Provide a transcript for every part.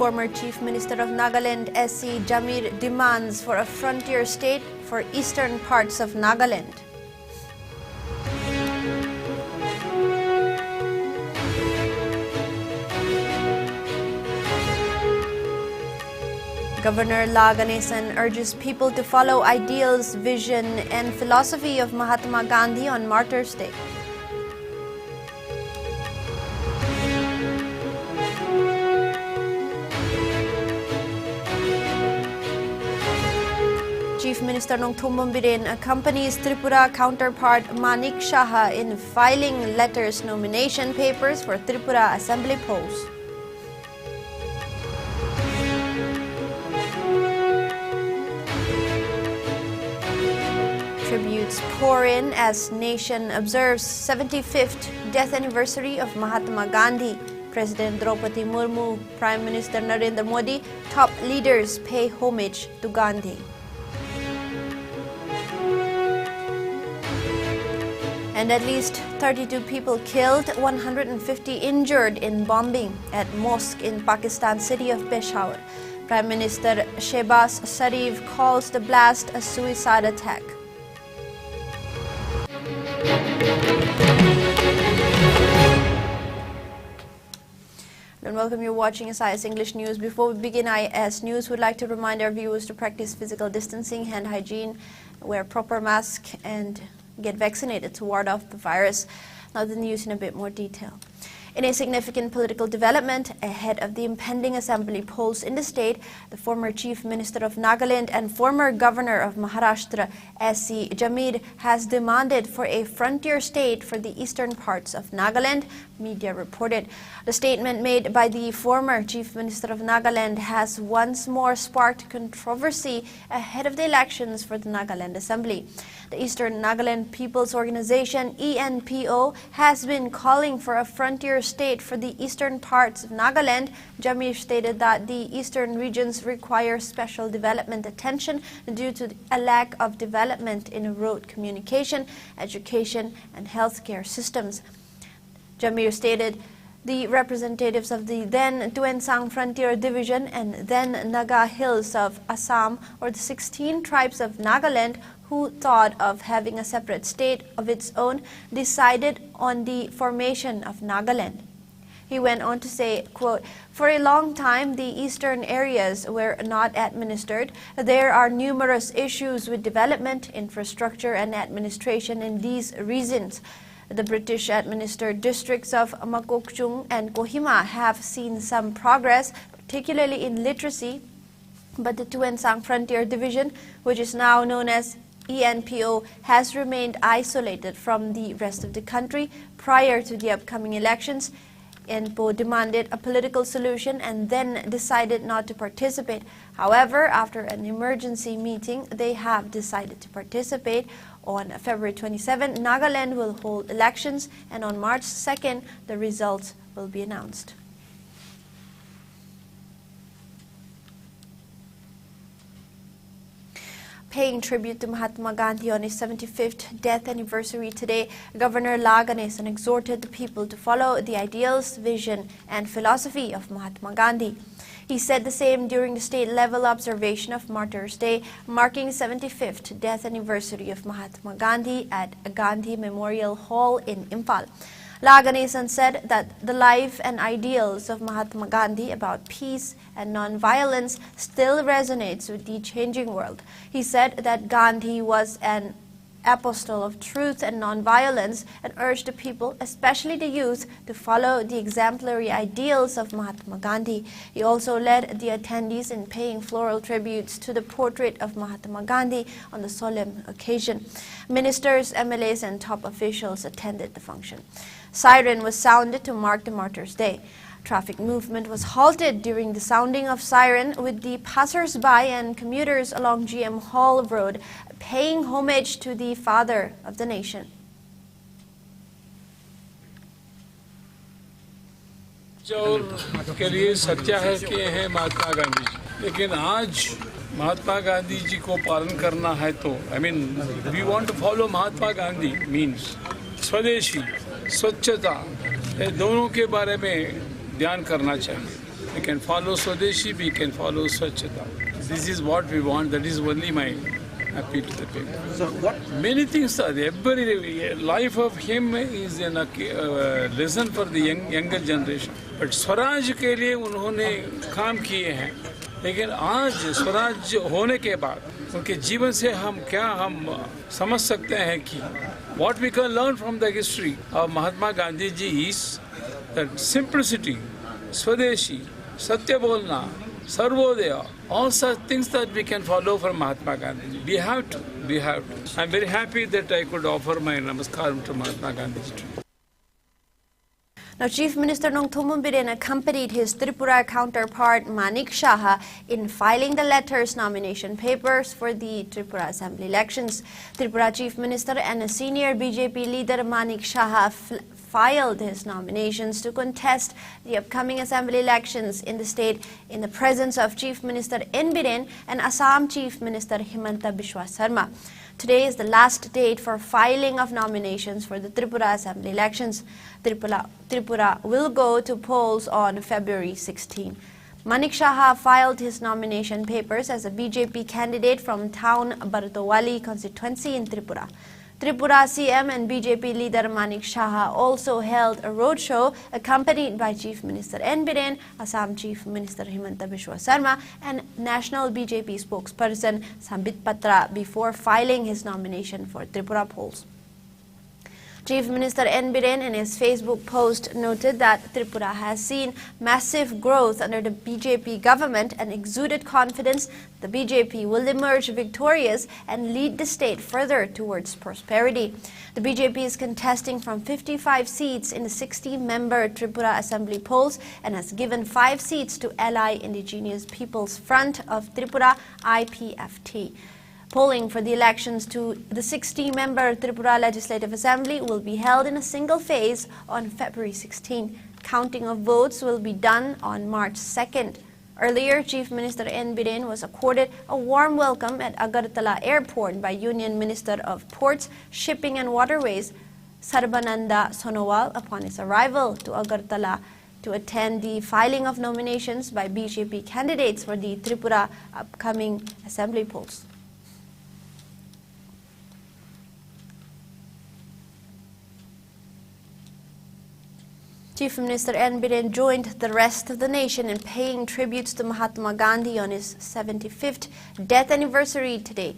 former Chief Minister of Nagaland, S.C. Jamir, demands for a frontier state for eastern parts of Nagaland. Governor La Ganesan urges people to follow ideals, vision, and philosophy of Mahatma Gandhi on Martyrs' Day. Chief Minister Nongthombam Biren accompanies Tripura counterpart Manik Shaha in filing letters nomination papers for Tripura Assembly post. Tributes pour in as nation observes 75th death anniversary of Mahatma Gandhi. President Draupadi Murmu, Prime Minister Narendra Modi, top leaders pay homage to Gandhi. And at least 32 people killed, 150 injured in bombing at mosque in Pakistan city of Peshawar. Prime Minister Shehbaz Sharif calls the blast a suicide attack. And welcome, you're watching SIS English News. Before we begin IS News, we'd like to remind our viewers to practice physical distancing, hand hygiene, wear proper mask, and get vaccinated to ward off the virus. Now the news in a bit more detail. In a significant political development ahead of the impending assembly polls in the state, the former Chief Minister of Nagaland and former Governor of Maharashtra, S.C. Jamir, has demanded for a frontier state for the eastern parts of Nagaland, media reported. The statement made by the former Chief Minister of Nagaland has once more sparked controversy ahead of the elections for the Nagaland Assembly. The Eastern Nagaland People's Organization, ENPO, has been calling for a frontier state for the eastern parts of Nagaland. Jamir stated that the eastern regions require special development attention due to a lack of development in road communication, education, and healthcare systems. Jamir stated the representatives of the then Tuensang Frontier Division and then Naga Hills of Assam, or the 16 tribes of Nagaland, who thought of having a separate state of its own, decided on the formation of Nagaland. He went on to say, quote, "For a long time, the eastern areas were not administered. There are numerous issues with development, infrastructure, and administration in these regions. The British-administered districts of Makokchung and Kohima have seen some progress, particularly in literacy, but the Tuensang Frontier Division, which is now known as ENPO, has remained isolated from the rest of the country. Prior to the upcoming elections, ENPO demanded a political solution and then decided not to participate. However, after an emergency meeting, they have decided to participate. On February 27, Nagaland will hold elections, and on March 2nd, the results will be announced." Paying tribute to Mahatma Gandhi on his 75th death anniversary today, Governor La Ganesan exhorted the people to follow the ideals, vision, and philosophy of Mahatma Gandhi. He said the same during the state-level observation of Martyrs' Day, marking 75th death anniversary of Mahatma Gandhi at Gandhi Memorial Hall in Imphal. La Ganesan said that the life and ideals of Mahatma Gandhi about peace and non-violence still resonates with the changing world. He said that Gandhi was an apostle of truth and non-violence and urged the people, especially the youth, to follow the exemplary ideals of Mahatma Gandhi. He also led the attendees in paying floral tributes to the portrait of Mahatma Gandhi on the solemn occasion. Ministers, MLAs, and top officials attended the function. Siren was sounded to mark the Martyrs' Day. Traffic movement was halted during the sounding of siren, with the passers-by and commuters along GM Hall Road paying homage to the father of the nation. जो के लिए सच्चा है कि है महात्मा गांधी जी, लेकिन आज महात्मा गांधी जी को पालन करना है तो we want to follow Mahatma Gandhi means swadeshi, swachhata, ये दोनों के बारे में ध्यान करना चाहिए। We can follow Swadeshi, we can follow SUCHITRA. This is what we want. That is only my appeal to the people. So what? Many things are there. Every life of him is a lesson for the younger generation. But Swaraj के लिए उन्होंने काम किए हैं. लेकिन आज स्वराज होने के बाद उनके जीवन से हम समझ सकते हैं कि what we can learn from the history of Mahatma Gandhi ji is that simplicity, Swadeshi, Satya Bolna, Sarvodaya, all such things that we can follow from Mahatma Gandhi. We have to. I'm very happy that I could offer my namaskaram to Mahatma Gandhi ji. Now, Chief Minister Nongthombam Biren accompanied his Tripura counterpart Manik Saha in filing the letters nomination papers for the Tripura Assembly elections. Tripura Chief Minister and a senior BJP leader Manik Saha filed his nominations to contest the upcoming assembly elections in the state in the presence of Chief Minister N. Biren and Assam Chief Minister Himanta Biswa Sarma. Today is the last date for filing of nominations for the Tripura Assembly elections. Tripura will go to polls on February 16. Manik Saha filed his nomination papers as a BJP candidate from town Bartowali constituency in Tripura. Tripura CM and BJP leader Manik Saha also held a roadshow accompanied by Chief Minister N. Biren, Assam Chief Minister Himanta Biswa Sarma and National BJP spokesperson Sambit Patra before filing his nomination for Tripura polls. Chief Minister N. Biren in his Facebook post noted that Tripura has seen massive growth under the BJP government and exuded confidence the BJP will emerge victorious and lead the state further towards prosperity. The BJP is contesting from 55 seats in the 60-member Tripura Assembly polls and has given 5 seats to Ally Indigenous Peoples Front of Tripura IPFT. Polling for the elections to the 60-member Tripura Legislative Assembly will be held in a single phase on February 16. Counting of votes will be done on March 2nd. Earlier, Chief Minister N. Biren was accorded a warm welcome at Agartala Airport by Union Minister of Ports, Shipping and Waterways, Sarbananda Sonowal, upon his arrival to Agartala to attend the filing of nominations by BJP candidates for the Tripura upcoming assembly polls. Chief Minister N. Biren joined the rest of the nation in paying tributes to Mahatma Gandhi on his 75th death anniversary today.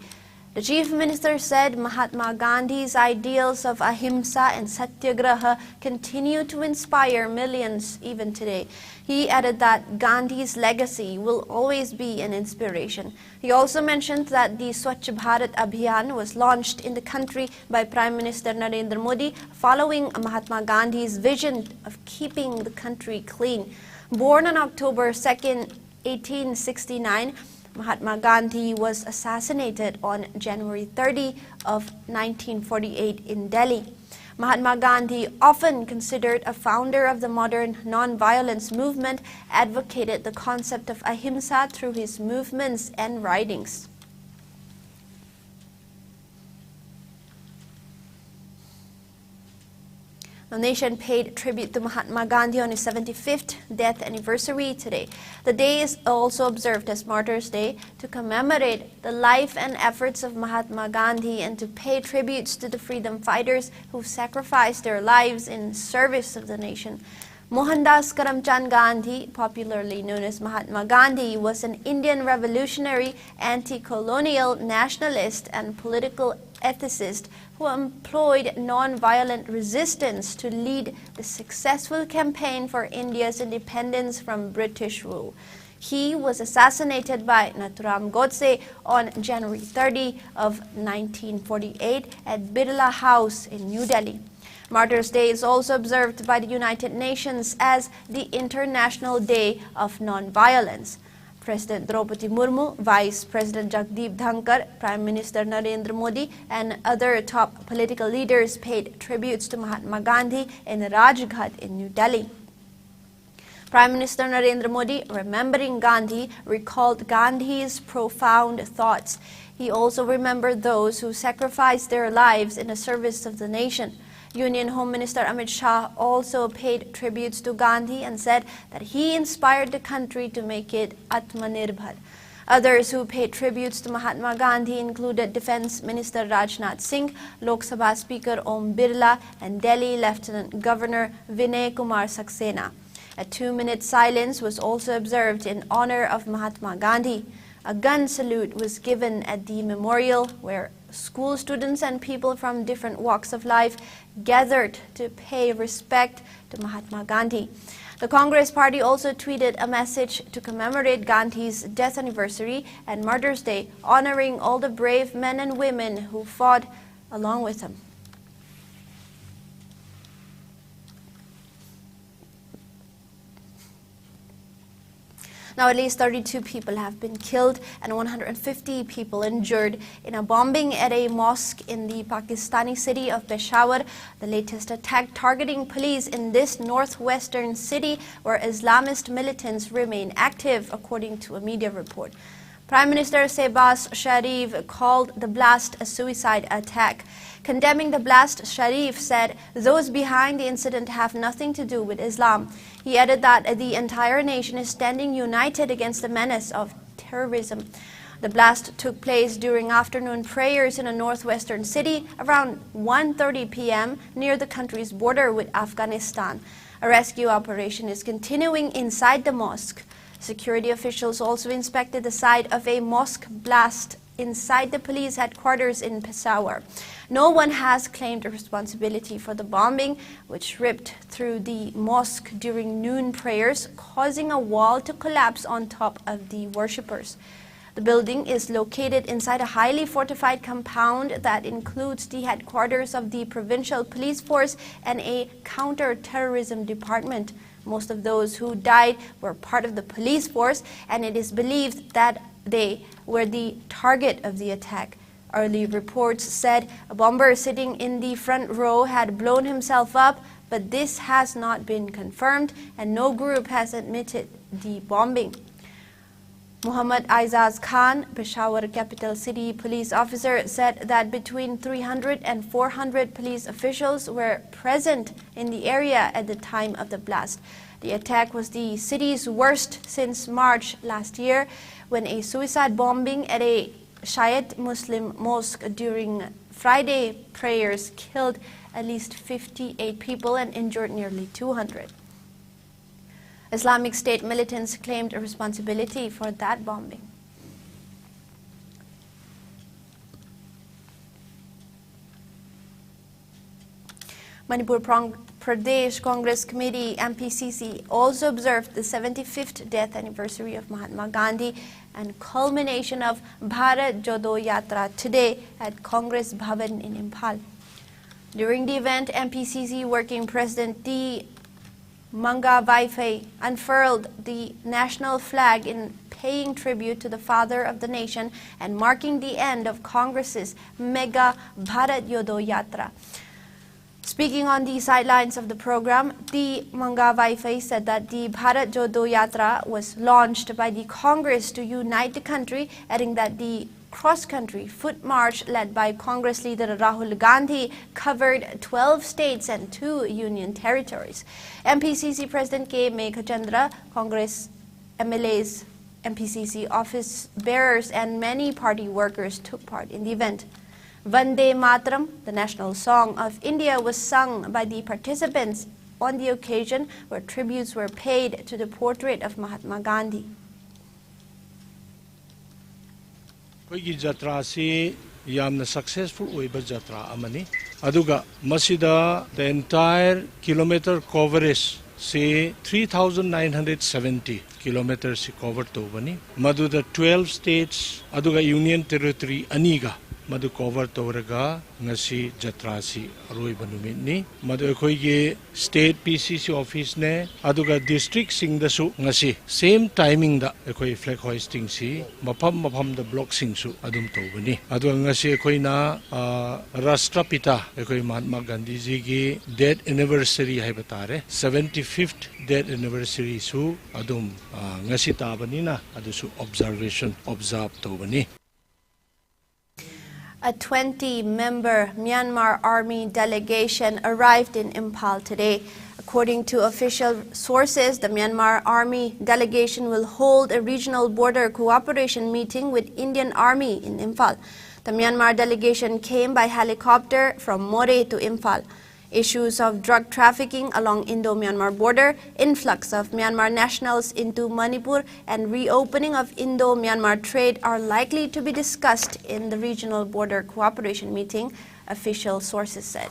The Chief Minister said Mahatma Gandhi's ideals of ahimsa and satyagraha continue to inspire millions even today. He added that Gandhi's legacy will always be an inspiration. He also mentioned that the Swachh Bharat Abhiyan was launched in the country by Prime Minister Narendra Modi following Mahatma Gandhi's vision of keeping the country clean. Born on October 2nd, 1869, Mahatma Gandhi was assassinated on January 30 of 1948 in Delhi. Mahatma Gandhi, often considered a founder of the modern non-violence movement, advocated the concept of ahimsa through his movements and writings. The nation paid tribute to Mahatma Gandhi on his 75th death anniversary today. The day is also observed as Martyrs' Day to commemorate the life and efforts of Mahatma Gandhi and to pay tributes to the freedom fighters who sacrificed their lives in service of the nation. Mohandas Karamchand Gandhi, popularly known as Mahatma Gandhi, was an Indian revolutionary, anti-colonial, nationalist and political ethicist who employed non-violent resistance to lead the successful campaign for India's independence from British rule. He was assassinated by Nathuram Godse on January 30 of 1948 at Birla House in New Delhi. Martyrs' Day is also observed by the United Nations as the International Day of Non-Violence. President Draupadi Murmu, Vice President Jagdeep Dhankar, Prime Minister Narendra Modi and other top political leaders paid tributes to Mahatma Gandhi in Rajghat in New Delhi. Prime Minister Narendra Modi, remembering Gandhi, recalled Gandhi's profound thoughts. He also remembered those who sacrificed their lives in the service of the nation. Union Home Minister Amit Shah also paid tributes to Gandhi and said that he inspired the country to make it Atmanirbhar. Others who paid tributes to Mahatma Gandhi included Defence Minister Rajnath Singh, Lok Sabha Speaker Om Birla, and Delhi Lieutenant Governor Vinay Kumar Saxena. A 2-minute silence was also observed in honor of Mahatma Gandhi. A gun salute was given at the memorial, where school students and people from different walks of life gathered to pay respect to Mahatma Gandhi. The Congress Party also tweeted a message to commemorate Gandhi's death anniversary and Martyrs' Day, honoring all the brave men and women who fought along with him. Now, at least 32 people have been killed and 150 people injured in a bombing at a mosque in the Pakistani city of Peshawar, the latest attack targeting police in this northwestern city where Islamist militants remain active, according to a media report. Prime Minister Shehbaz Sharif called the blast a suicide attack. Condemning the blast, Sharif said those behind the incident have nothing to do with Islam. He added that the entire nation is standing united against the menace of terrorism. The blast took place during afternoon prayers in a northwestern city around 1:30 p.m. near the country's border with Afghanistan. A rescue operation is continuing inside the mosque. Security officials also inspected the site of a mosque blast inside the police headquarters in Peshawar. No one has claimed responsibility for the bombing, which ripped through the mosque during noon prayers, causing a wall to collapse on top of the worshippers. The building is located inside a highly fortified compound that includes the headquarters of the provincial police force and a counter-terrorism department. Most of those who died were part of the police force, and it is believed that they were the target of the attack. Early reports said a bomber sitting in the front row had blown himself up, but this has not been confirmed, and no group has admitted the bombing. Muhammad Aizaz Khan, Peshawar capital city police officer, said that between 300 and 400 police officials were present in the area at the time of the blast. The attack was the city's worst since March last year, when a suicide bombing at a Shiite Muslim mosque during Friday prayers killed at least 58 people and injured nearly 200. Islamic State militants claimed responsibility for that bombing. Manipur Pradesh Congress Committee MPCC also observed the 75th death anniversary of Mahatma Gandhi and culmination of Bharat Jodo Yatra today at Congress Bhavan in Imphal. During the event, MPCC Working President D. Manga Vaifei unfurled the national flag in paying tribute to the father of the nation and marking the end of Congress's mega Bharat Jodo Yatra. Speaking on the sidelines of the program, D. Manga Vaifei said that the Bharat Jodo Yatra was launched by the Congress to unite the country, adding that the cross-country foot march led by Congress leader Rahul Gandhi covered 12 states and 2 union territories. MPCC President K. Meghachandra, Congress MLAs, MPCC office bearers and many party workers took part in the event. Vande Mataram, the national song of India, was sung by the participants on the occasion where tributes were paid to the portrait of Mahatma Gandhi. Koigi jatra si yamna successful oiba jatra amani aduga masida the entire kilometer coverage say 3970 kilometers covered to bani maduda 12 states aduga union territory aniga madu cover tawraga ngasi jatra si aroiba numit ni madu ekhoige state PCC office ne aduga district sing da su ngasi same timing da ekhoi flag hoisting si mafam da block sing su adum tawbani adu ngasi ekhoi na Rashtrapita ekhoi Mahatma Gandhi ji gi death anniversary hai batare 75th death anniversary su adum ngasi tabani na adu su observe tawbani. A 20-member Myanmar Army delegation arrived in Impal today. According to official sources, the Myanmar Army delegation will hold a regional border cooperation meeting with Indian Army in Imphal. The Myanmar delegation came by helicopter from More to Imphal. Issues of drug trafficking along Indo-Myanmar border, influx of Myanmar nationals into Manipur, and reopening of Indo-Myanmar trade are likely to be discussed in the regional border cooperation meeting, official sources said.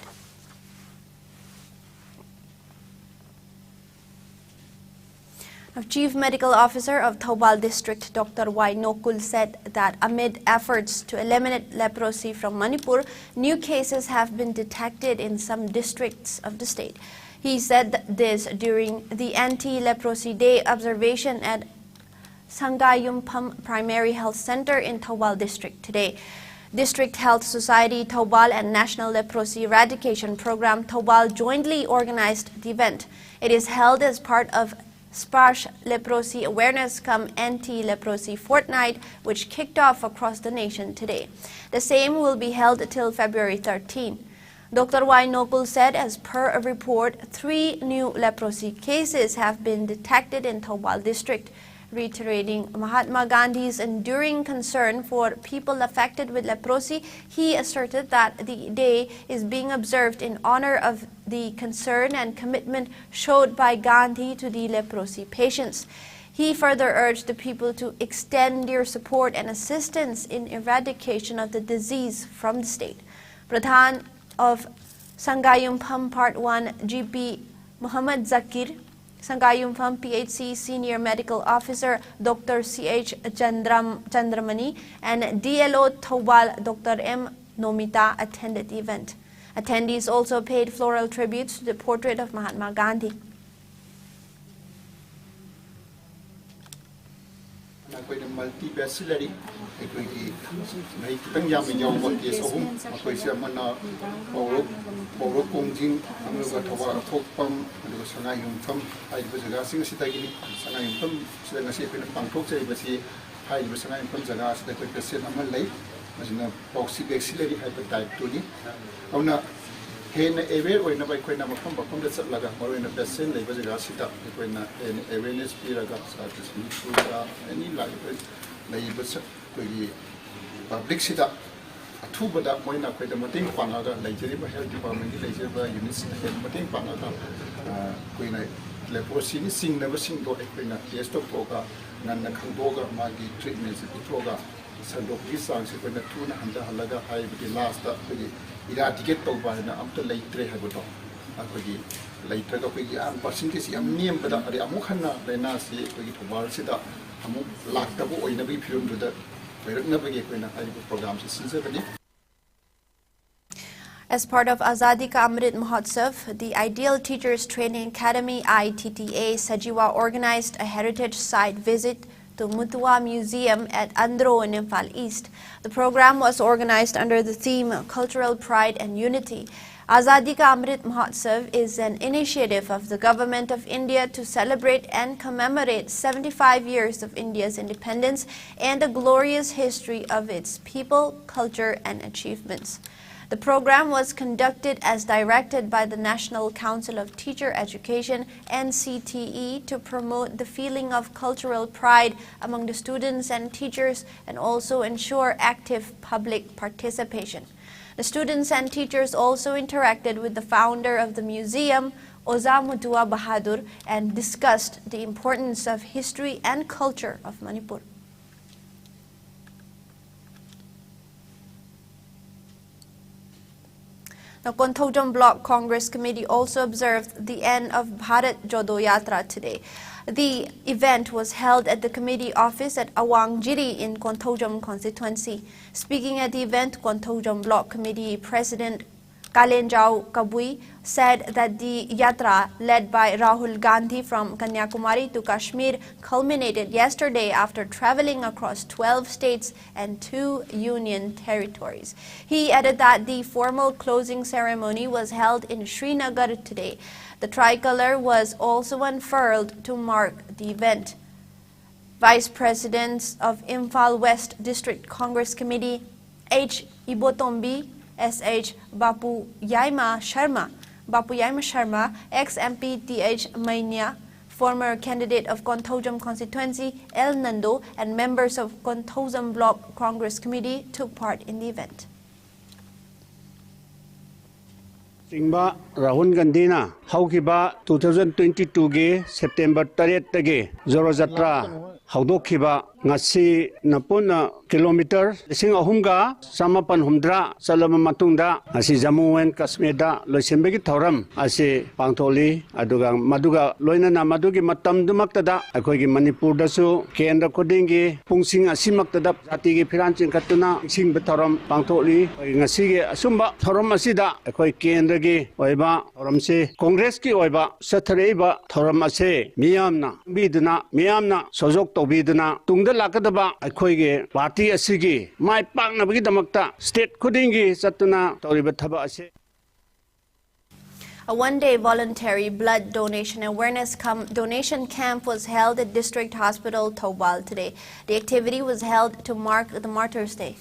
Chief Medical Officer of Thoubal District, Dr. Y. Nokul, said that amid efforts to eliminate leprosy from Manipur, new cases have been detected in some districts of the state. He said this during the Anti-Leprosy Day observation at Sangayumpam Primary Health Center in Thoubal District today. District Health Society Thoubal and National Leprosy Eradication Program Thoubal jointly organized the event. It is held as part of Sparsh Leprosy Awareness cum Anti-Leprosy Fortnight, which kicked off across the nation today. The same will be held till February 13. Dr. Y. Nokul said, as per a report, 3 new leprosy cases have been detected in Thoubal district. Reiterating Mahatma Gandhi's enduring concern for people affected with leprosy, he asserted that the day is being observed in honor of the concern and commitment showed by Gandhi to the leprosy patients. He further urged the people to extend their support and assistance in eradication of the disease from the state. Pradhan of Sangayumpam Part 1 GP Muhammad Zakir, Sangayumpam PHC Senior Medical Officer Dr. C.H. Chandramani and DLO Thoubal Dr. M. Nomita attended the event. Attendees also paid floral tributes to the portrait of Mahatma Gandhi. Multi-bacillary, may kitang yami yaw case ahum, ako'y siya man na pauro kongjing, ang lugar tawa thokpam, aduga Sangayumpam, ay diba jaga sing sita gini, Sangayumpam sila ngasi pinapangthok sa iba si ay diba Sangayumpam jaga sila ko'y patient naman lay, masina pauxibacillary type 2 ni, aw na hen aware oy na bay koy na makam bakam da laga maro na patient lay ba jaga sita koy na awareness piraga sa tismi da any like lay ba sa koy public sita athuba da moy na koy da mating panaga lay jeri ba health department lay jeri ba units head mating panaga koy na leprosy ni sing na ba sing do koy na test of toga nan na khang doga magi treatment se toga sa dok gi sang se koy na tuna handa halaga hai bi last da koy eradicate tauba na amta leitre habodo akogi leitre ko kogi am percentage am niam bada ari amuk hanna lena si kogi Thoubal sida amuk lakta bo oina bi film da na bagi ko na ai program se sinse bani. As part of Azadi Ka Amrit Mahotsav, the Ideal Teachers Training Academy ITTA Sajiwa organized a heritage site visit to Mutua Museum at Andro in Imphal East. The program was organized under the theme Cultural Pride and Unity. Azadi Ka Amrit Mahotsav is an initiative of the Government of India to celebrate and commemorate 75 years of India's independence and the glorious history of its people, culture, and achievements. The program was conducted as directed by the National Council of Teacher Education (NCTE) to promote the feeling of cultural pride among the students and teachers and also ensure active public participation. The students and teachers also interacted with the founder of the museum, Oza Mutua Bahadur, and discussed the importance of history and culture of Manipur. The Konthojam Block Congress Committee also observed the end of Bharat Jodo Yatra today. The event was held at the committee office at Awangjiri in Konthojam constituency. Speaking at the event, Konthojam Block Committee President Kalenjao Kabui said that the yatra led by Rahul Gandhi from Kanyakumari to Kashmir culminated yesterday after traveling across 12 states and 2 union territories. He added that the formal closing ceremony was held in Srinagar today. The tricolor was also unfurled to mark the event. Vice Presidents of Imphal West District Congress Committee H. Ibotombi, SH. Bapu Yaima Sharma, ex-MP TH Mainia, former candidate of Konthojam constituency El Nando, and members of Konthojam Block Congress Committee took part in the event. Singba Rahul Gandhi na haukiba 2022 ge September 8 tage Zoro Jatra haudokhiba ngasi napuna kilometer 3,800 salama matungda asi Jammu and Kashmir da loisenbegi thoram asi pangtholi aduga maduga loinana madugi matamdumaktada akhoigi Manipur dasu kendra kodingi pungsing asimaktada jati gi phiranching katuna singba thoram pangtholi ngasi ge asumba thoram asida akhoi kendra gi oiba thoramse Congress ki oiba sathareba thoram ase miyamna biduna miyamna sojok tobiduna tungda lakadaba akhoi party asigi mai paknabagi damakta state khudingi satuna toriba thaba ase. A one-day voluntary blood donation awareness donation camp was held at District Hospital Thoubal today. The activity was held to mark the Martyrs' Day.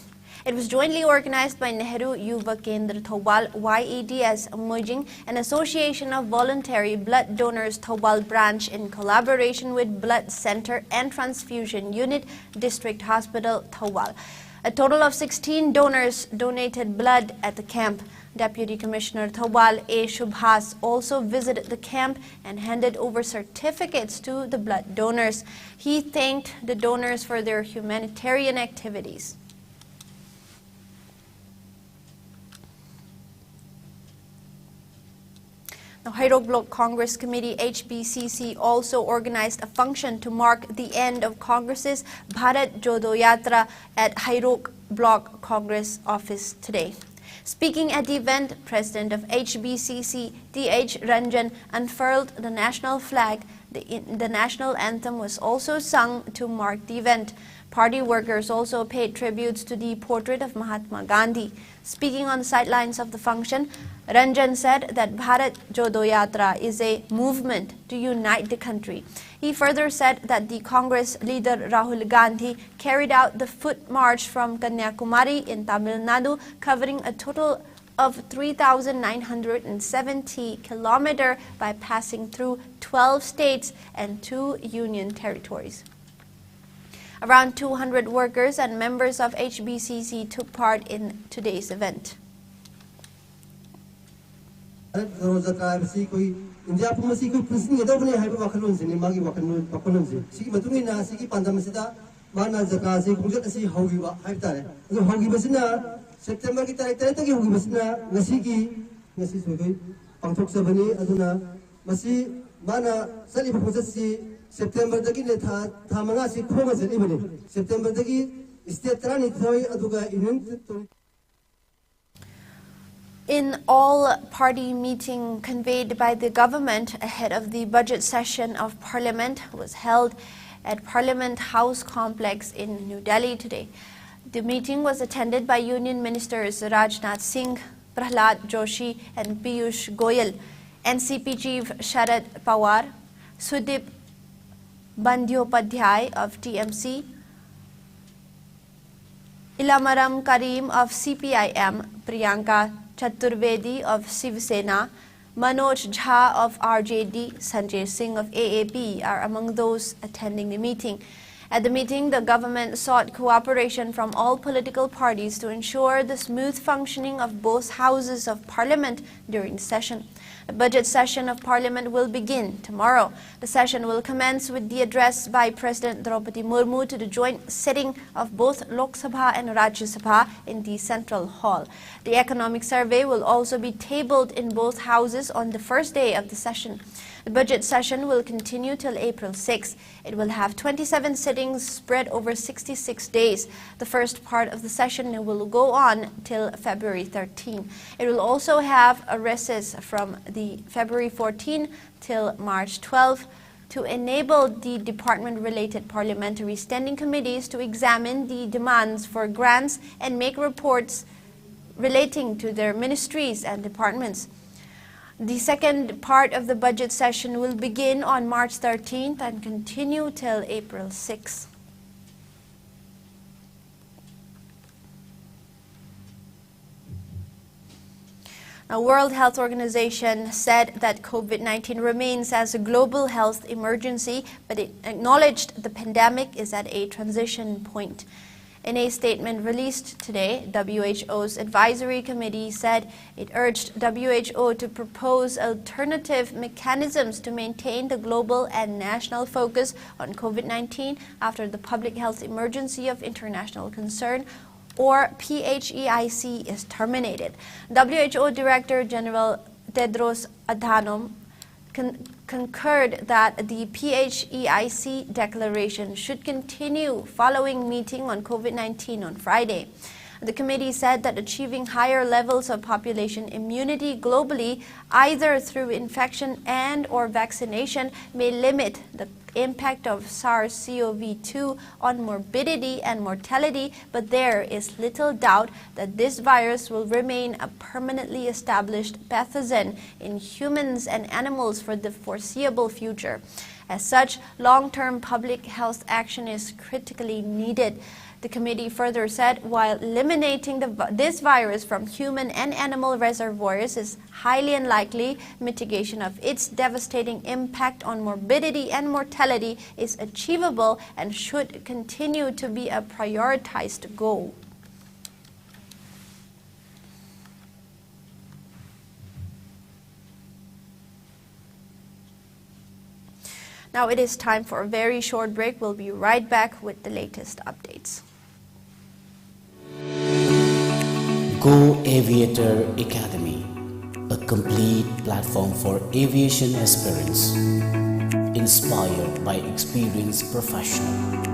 It was jointly organized by Nehru Yuva Kendra Thoubal, YEDS Mujing, an association of voluntary blood donors Thoubal branch in collaboration with Blood Center and Transfusion Unit, District Hospital Thoubal. A total of 16 donors donated blood at the camp. Deputy Commissioner Thoubal A. Shubhas also visited the camp and handed over certificates to the blood donors. He thanked the donors for their humanitarian activities. The Hairok Block Congress Committee HBCC also organized a function to mark the end of Congress's Bharat Jodo Yatra at Hairok Block Congress office today. Speaking at the event, President of HBCC D.H. Ranjan unfurled the national flag. The national anthem was also sung to mark the event. Party workers also paid tributes to the portrait of Mahatma Gandhi. Speaking on the sidelines of the function, Ranjan said that Bharat Jodo Yatra is a movement to unite the country. He further said that the Congress leader Rahul Gandhi carried out the foot march from Kanyakumari in Tamil Nadu, covering a total of 3,970 kilometers by passing through 12 states and 2 union territories. Around 200 workers and members of HBCC took part in today's event. India pumasi ko prinsip ngedo bani hai wakalun sini magi wakalun sini. Sigi matuni na sigi pandam sida mana zaka sigi kunjat sigi hogi wa hai tare. Aso hogi basina September ki tarikh tari hogi basina ngasi sugoi pangthok sa bani aduna masi mana sali phujat si September dagi ne tha manga si khoma sali bani September dagi state trani thoi aduga inin. In all-party meeting conveyed by the government ahead of the budget session of Parliament was held at Parliament House Complex in New Delhi today. The meeting was attended by Union Ministers Rajnath Singh, Prahlad Joshi and Piyush Goyal, NCP Chief Sharad Pawar, Sudip Bandyopadhyay of TMC, Ilamaram Karim of CPIM, Priyanka Chaturvedi of Shiv Sena, Manoj Jha of RJD, Sanjay Singh of AAP are among those attending the meeting. At the meeting, the government sought cooperation from all political parties to ensure the smooth functioning of both houses of Parliament during the session. The budget session of Parliament will begin tomorrow. The session will commence with the address by President Draupadi Murmu to the joint sitting of both Lok Sabha and Rajya Sabha in the Central Hall. The economic survey will also be tabled in both houses on the first day of the session. The budget session will continue till April 6. It will have 27 sittings spread over 66 days. The first part of the session will go on till February 13. It will also have a recess from the February 14 till March 12 to enable the department-related parliamentary standing committees to examine the demands for grants and make reports relating to their ministries and departments. The second part of the budget session will begin on March 13th and continue till April 6th. Now, World Health Organization said that COVID-19 remains as a global health emergency, but it acknowledged the pandemic is at a transition point. In a statement released today, WHO's advisory committee said it urged WHO to propose alternative mechanisms to maintain the global and national focus on COVID-19 after the public health emergency of international concern, or PHEIC, is terminated. WHO Director General Tedros Adhanom concurred that the PHEIC declaration should continue following meeting on COVID-19 on Friday. The committee said that achieving higher levels of population immunity globally, either through infection and/or vaccination, may limit the impact of SARS-CoV-2 on morbidity and mortality, but there is little doubt that this virus will remain a permanently established pathogen in humans and animals for the foreseeable future. As such, long-term public health action is critically needed. The committee further said, while eliminating this virus from human and animal reservoirs is highly unlikely, mitigation of its devastating impact on morbidity and mortality is achievable and should continue to be a prioritized goal. Now it is time for a very short break. We'll be right back with the latest updates. Go Aviator Academy, a complete platform for aviation aspirants, inspired by experienced professionals.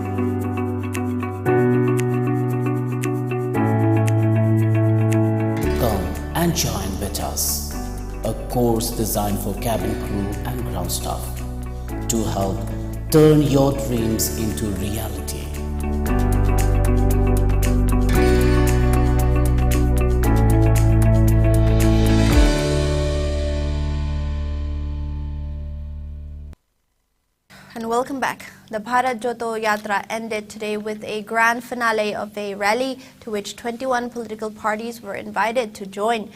Come and join with us, a course designed for cabin crew and ground staff to help turn your dreams into reality. And welcome back. The Bharat Jodo Yatra ended today with a grand finale of a rally to which 21 political parties were invited to join.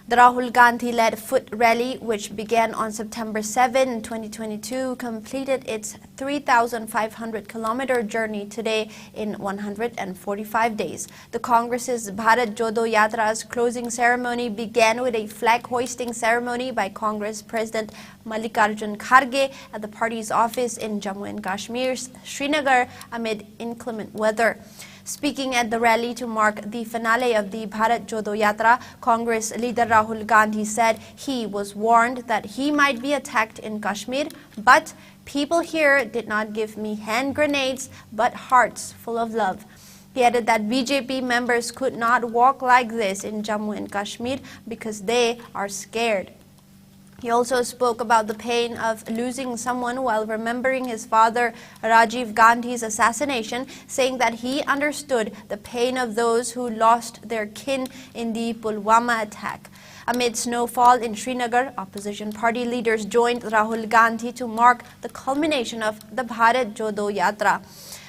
The Rahul Gandhi-led foot rally, which began on September 7, 2022, completed its 3,500-kilometer journey today in 145 days. The Congress's Bharat Jodo Yatra's closing ceremony began with a flag-hoisting ceremony by Congress President Mallikarjun Kharge at the party's office in Jammu and Kashmir's Srinagar amid inclement weather. Speaking at the rally to mark the finale of the Bharat Jodo Yatra, Congress leader Rahul Gandhi said he was warned that he might be attacked in Kashmir, but people here did not give me hand grenades, but hearts full of love. He added that BJP members could not walk like this in Jammu and Kashmir because they are scared. He also spoke about the pain of losing someone while remembering his father Rajiv Gandhi's assassination, saying that he understood the pain of those who lost their kin in the Pulwama attack. Amid snowfall in Srinagar, opposition party leaders joined Rahul Gandhi to mark the culmination of the Bharat Jodo Yatra.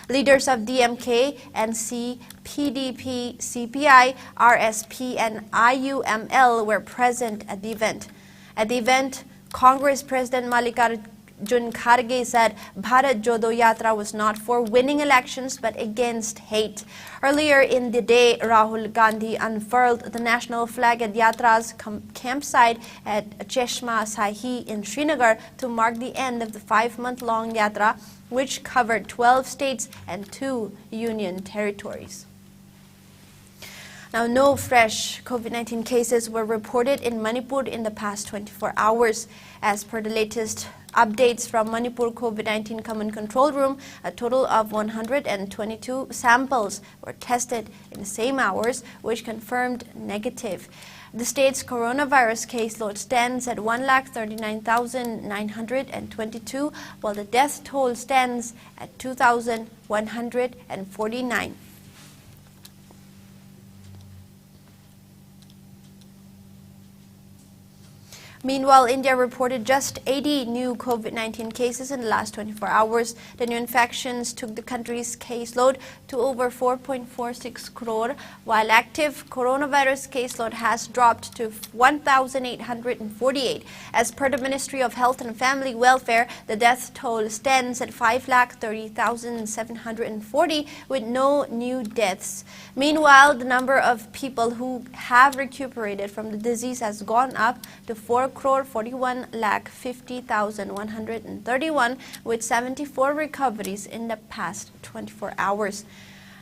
Leaders of DMK, NC, PDP, CPI, RSP and IUML were present at the event. At the event, Congress President Mallikarjun Kharge said Bharat Jodo Yatra was not for winning elections but against hate. Earlier in the day, Rahul Gandhi unfurled the national flag at Yatra's campsite at Cheshma Sahi in Srinagar to mark the end of the 5-month-long Yatra, which covered 12 states and 2 union territories. Now, no fresh COVID-19 cases were reported in Manipur in the past 24 hours. As per the latest updates from Manipur COVID-19 Command Control Room, a total of 122 samples were tested in the same hours, which confirmed negative. The state's coronavirus caseload stands at 139,922, while the death toll stands at 2,149. Meanwhile, India reported just 80 new COVID-19 cases in the last 24 hours. The new infections took the country's caseload to over 4.46 crore, while active coronavirus caseload has dropped to 1,848. As per the Ministry of Health and Family Welfare, the death toll stands at 5,30,740 with no new deaths. Meanwhile, the number of people who have recuperated from the disease has gone up to 4,41,50,131 with 74 recoveries in the past 24 hours.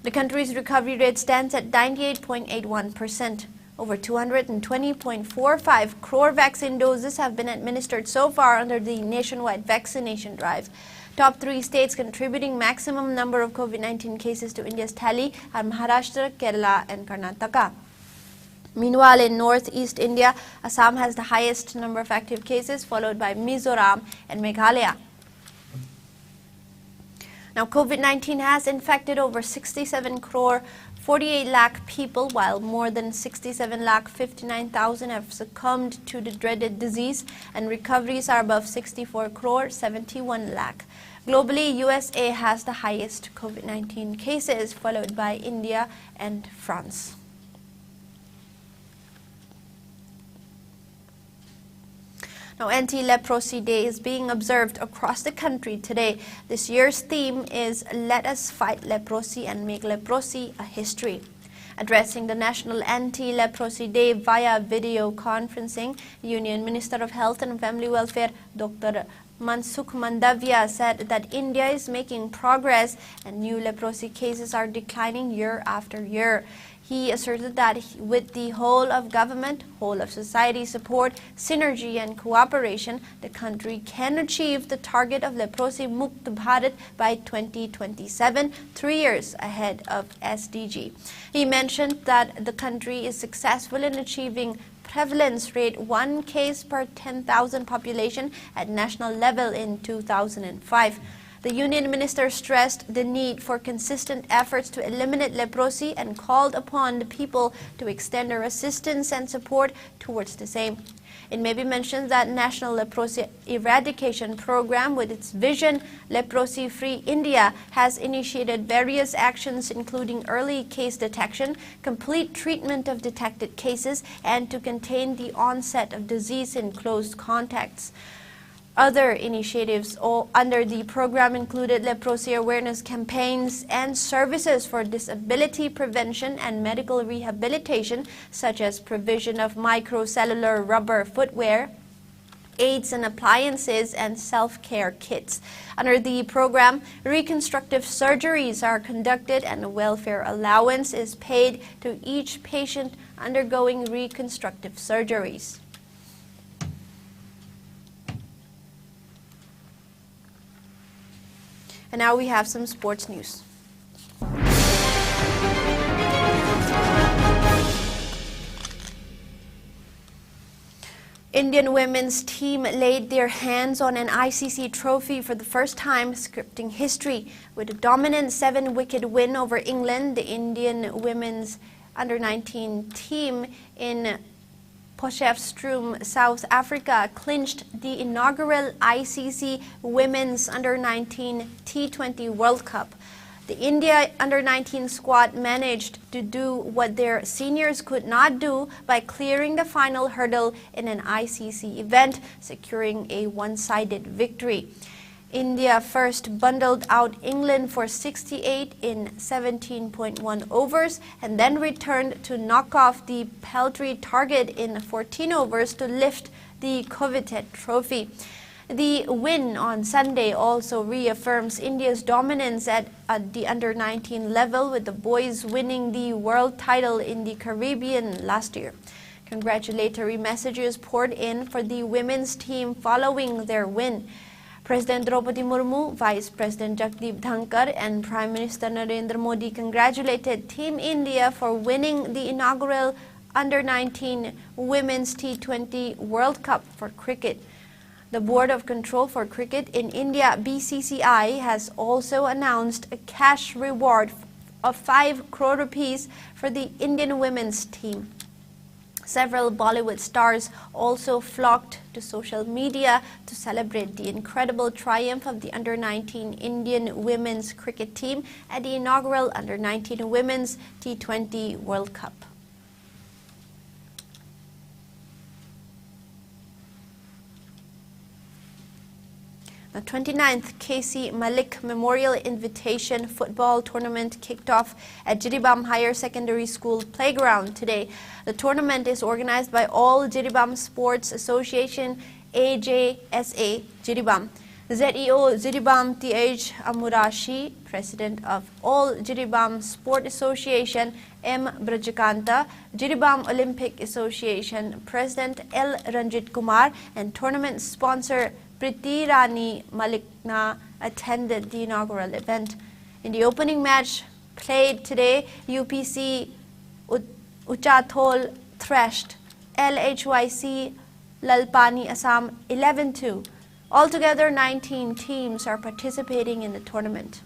The country's recovery rate stands at 98.81%. Over 220.45 crore vaccine doses have been administered so far under the nationwide vaccination drive. Top 3 states contributing maximum number of COVID-19 cases to India's tally are Maharashtra, Kerala and Karnataka. Meanwhile, in northeast India, Assam has the highest number of active cases, followed by Mizoram and Meghalaya. Now, COVID-19 has infected over 67 crore 48 lakh people, while more than 67 lakh 59,000 have succumbed to the dreaded disease, and recoveries are above 64 crore 71 lakh. Globally, USA has the highest COVID-19 cases, followed by India and France. Now, Anti-Leprosy Day is being observed across the country today. This year's theme is Let Us Fight Leprosy and Make Leprosy a History. Addressing the National Anti-Leprosy Day via video conferencing, Union Minister of Health and Family Welfare, Dr. Mansukh Mandavia, said that India is making progress and new leprosy cases are declining year after year. He asserted that with the whole of government, whole of society support, synergy and cooperation, the country can achieve the target of Leprosy Mukt Bharat by 2027, 3 years ahead of SDG. He mentioned that the country is successful in achieving prevalence rate 1 case per 10,000 population at national level in 2005. The Union Minister stressed the need for consistent efforts to eliminate leprosy and called upon the people to extend their assistance and support towards the same. It may be mentioned that National Leprosy Eradication Program, with its vision Leprosy Free India, has initiated various actions including early case detection, complete treatment of detected cases, and to contain the onset of disease in close contacts. Other initiatives under the program included leprosy awareness campaigns and services for disability prevention and medical rehabilitation, such as provision of microcellular rubber footwear, aids and appliances, and self-care kits. Under the program, reconstructive surgeries are conducted and a welfare allowance is paid to each patient undergoing reconstructive surgeries. And now we have some sports news. Indian women's team laid their hands on an ICC trophy for the first time, scripting history. With a dominant 7-wicket win over England, the Indian women's under-19 team in Potchefstroom, South Africa, clinched the inaugural ICC Women's Under-19 T20 World Cup. The India Under-19 squad managed to do what their seniors could not do by clearing the final hurdle in an ICC event, securing a one-sided victory. India first bundled out England for 68 in 17.1 overs and then returned to knock off the paltry target in 14 overs to lift the coveted trophy. The win on Sunday also reaffirms India's dominance at the under-19 level, with the boys winning the world title in the Caribbean last year. Congratulatory messages poured in for the women's team following their win. President Draupadi Murmu, Vice President Jagdeep Dhankar, and Prime Minister Narendra Modi congratulated Team India for winning the inaugural Under-19 Women's T20 World Cup for cricket. The Board of Control for Cricket in India, BCCI, has also announced a cash reward of 5 crore rupees for the Indian women's team. Several Bollywood stars also flocked to social media to celebrate the incredible triumph of the Under-19 Indian women's cricket team at the inaugural Under-19 Women's T20 World Cup. The 29th KC Malik Memorial Invitation Football Tournament kicked off at Jiribam Higher Secondary School playground today. The tournament is organized by All Jiribam Sports Association AJSA Jiribam. ZEO Jiribam TH Amurashi, President of All Jiribam Sport Association M. Brajakanta, Jiribam Olympic Association President L. Ranjit Kumar, and tournament sponsor Priti Rani Malikna attended the inaugural event. In the opening match played today, UPC Uchathol thrashed LHYC Lalpani Assam 11-2. Altogether, 19 teams are participating in the tournament.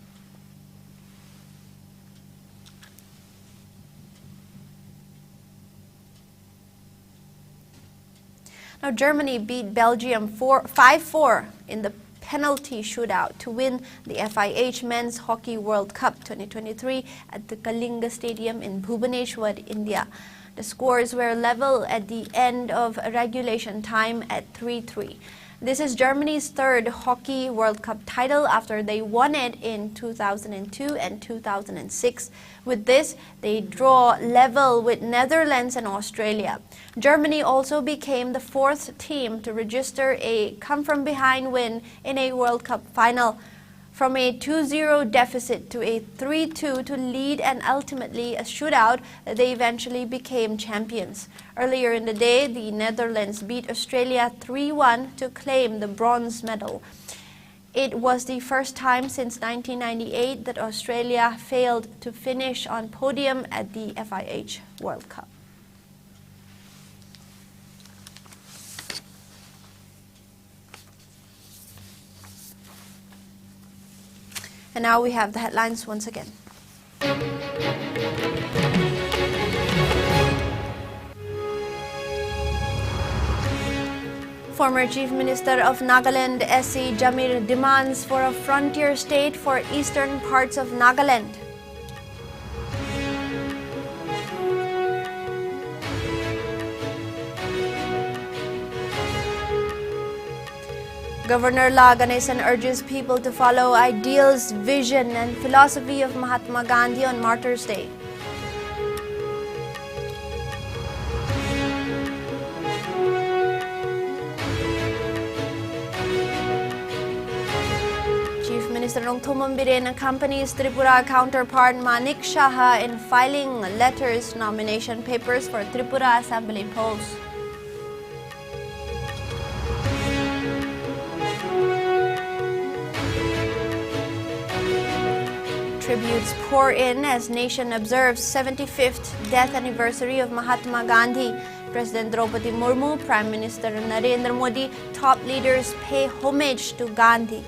Now, Germany beat Belgium 5-4 in the penalty shootout to win the FIH Men's Hockey World Cup 2023 at the Kalinga Stadium in Bhubaneswar, India. The scores were level at the end of regulation time at 3-3. This is Germany's third Hockey World Cup title after they won it in 2002 and 2006. With this, they draw level with Netherlands and Australia. Germany also became the fourth team to register a come-from-behind win in a World Cup final. From a 2-0 deficit to a 3-2 to lead and ultimately a shootout, they eventually became champions. Earlier in the day, the Netherlands beat Australia 3-1 to claim the bronze medal. It was the first time since 1998 that Australia failed to finish on podium at the FIH World Cup. And now we have the headlines once again. Former Chief Minister of Nagaland S.C. Jamir demands for a frontier state for eastern parts of Nagaland. Governor La Ganesan urges people to follow ideals, vision and philosophy of Mahatma Gandhi on Martyrs' Day. Chief Minister Nongthombam Biren accompanies Tripura counterpart Manik Shaha in filing letters nomination papers for Tripura Assembly posts. Tributes pour in as nation observes 75th death anniversary of Mahatma Gandhi. President Draupadi Murmu, Prime Minister Narendra Modi, top leaders pay homage to Gandhi.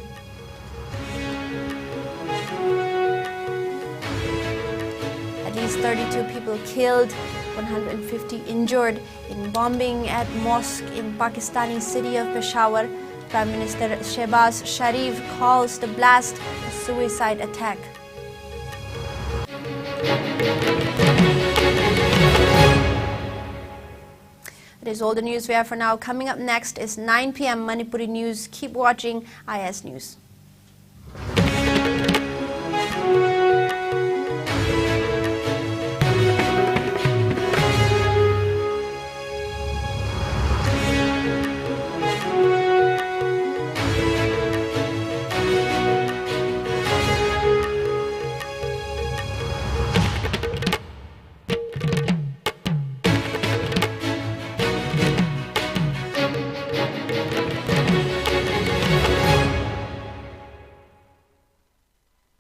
At least 32 people killed, 150 injured in bombing at mosque in Pakistani city of Peshawar. Prime Minister Shehbaz Sharif calls the blast a suicide attack. That is all the news we have for now. Coming up next is 9 p.m. Manipuri News. Keep watching IS News.